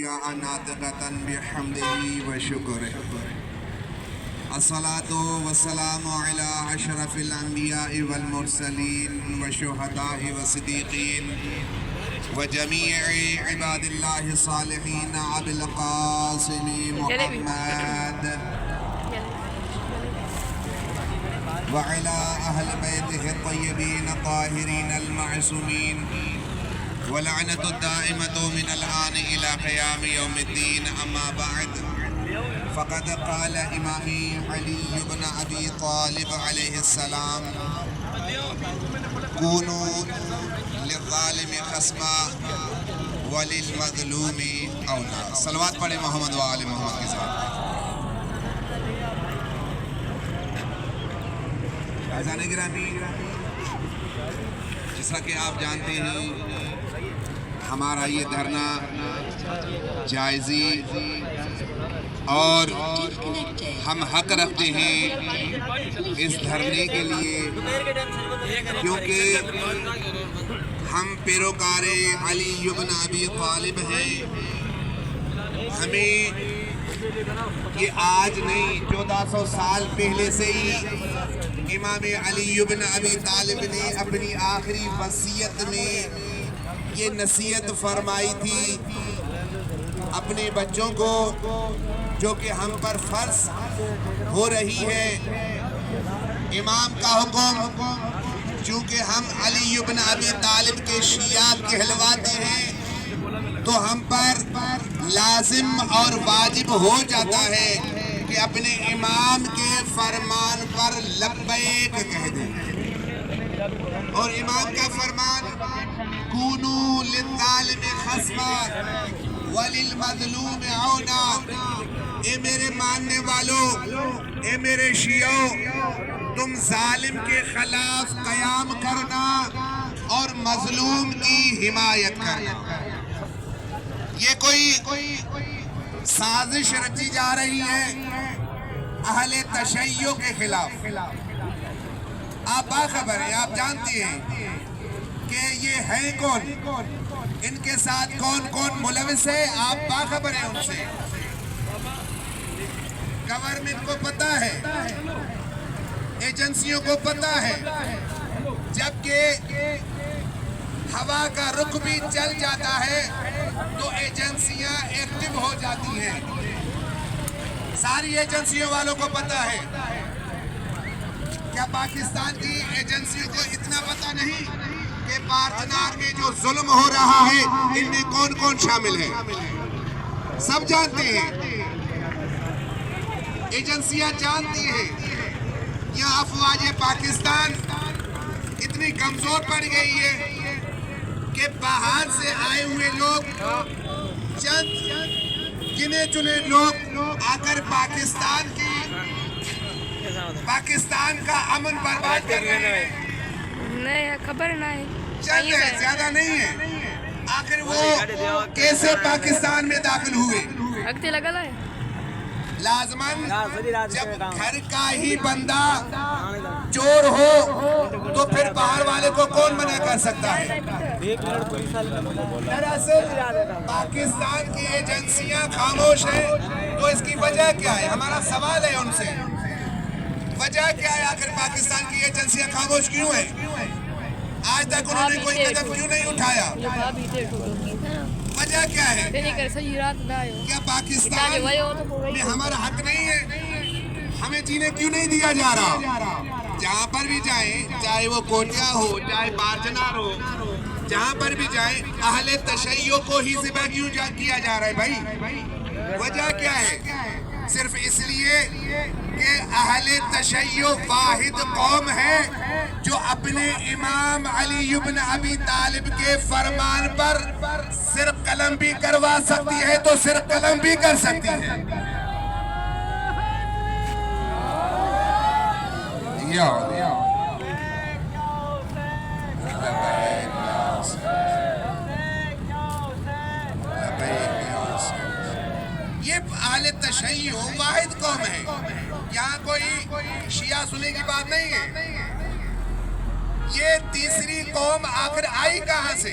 ناطقة بحمده وشكره الصلاة والسلام على أشرف الأنبياء والمرسلين والشهداء والصديقين وجميع عباد الله الصالحين أبي القاسم محمد وعلى أهل بيته الطيبين الطاهرين المعصومين ولعنة الدائمة من الآن إلى قيام يوم الدين. أما بعد، فقد قال إمامي علي بن أبي طالب عليه السلام: كونوا للظالم خصما وللمظلوم أونا. صلوات پڑھیں محمد و آل محمد کے ساتھ. عزیزان گرامی، جیسا کہ آپ جانتے ہیں، ہمارا یہ دھرنا جائزی اور ہم حق رکھتے ہیں اس دھرنے کے لیے، کیونکہ ہم پیروکار علی بن ابی طالب ہیں. ہمیں یہ آج نہیں، 1400 سال پہلے سے ہی امام علی بن ابی طالب نے اپنی آخری وصیت میں یہ نصیحت فرمائی تھی اپنے بچوں کو، جو کہ ہم پر فرض ہو رہی ہے. امام کا حکم، چونکہ ہم علی بن ابی طالب کے شیعہ کہلواتے ہیں، تو ہم پر لازم اور واجب ہو جاتا ہے کہ اپنے امام کے فرمان پر لبیک کہہ دیں. اور امام کا فرمان: کونوا للظالم خصما وللمظلوم عونا. اے میرے ماننے والوں، اے میرے شیعوں، تم ظالم کے خلاف قیام کرنا اور مظلوم کی حمایت کرنا. یہ کوئی سازش رچی جا رہی ہے اہل تشیع کے خلاف. آپ باخبر ہیں، آپ جانتے ہیں کہ یہ ہیں کون، ان کے ساتھ کون کون ملوث ہے. آپ باخبر ہیں ان سے. گورنمنٹ کو پتا ہے، ایجنسیوں کو پتا ہے. جبکہ ہوا کا رخ بھی چل جاتا ہے تو ایجنسیاں ایکٹیو ہو جاتی ہیں. ساری ایجنسیوں والوں کو پتا ہے. کیا پاکستان کی ایجنسیوں کو اتنا پتا نہیں کہ پارچنار میں جو ظلم ہو رہا ہے ان میں کون کون شامل ہے؟ سب جانتے ہیں، ایجنسیاں جانتی ہیں. یہاں افواج پاکستان اتنی کمزور پڑ گئی ہے کہ باہر سے آئے ہوئے لوگ، چند گنے چنے لوگ آ کر پاکستان کا امن برباد کر رہے ہیں. نہیں خبر نہیں، چند ہے، زیادہ نہیں ہے. آخر وہ کیسے پاکستان میں داخل ہوئے؟ اگتے لگا ہے لازماً جب گھر کا ہی بندہ چور ہو تو پھر باہر والے کو کون منع کر سکتا ہے؟ دراصل پاکستان کی ایجنسیاں خاموش ہیں. تو اس کی وجہ کیا ہے؟ ہمارا سوال ہے ان سے، وجہ کیا ہے؟ آخر پاکستان کی ایجنسیاں خاموش کیوں ہیں؟ آج تک انہوں نے کوئی قدم کیوں نہیں اٹھایا؟ وجہ کیا ہے؟ کیا پاکستان میں ہمارا حق نہیں ہے؟ ہمیں جینے کیوں نہیں دیا جا رہا؟ جہاں پر بھی جائیں، چاہے وہ کوٹیا ہو، چاہے بارچنار ہو، جہاں پر بھی جائیں، اہل تشیع کو ہی ذبح کیوں کیا جا رہا ہے بھائی؟ وجہ کیا ہے؟ صرف اس لیے کہ اہل تشیع واحد قوم ہے جو اپنے امام علی بن ابی طالب کے فرمان پر سر قلم بھی کروا سکتی ہے تو سر قلم بھی کر سکتی ہے. یہ اہل تشیع واحد قوم ہے. یہاں کوئی شیعہ سنی کی بات نہیں ہے. یہ تیسری قوم آخر آئی کہاں سے؟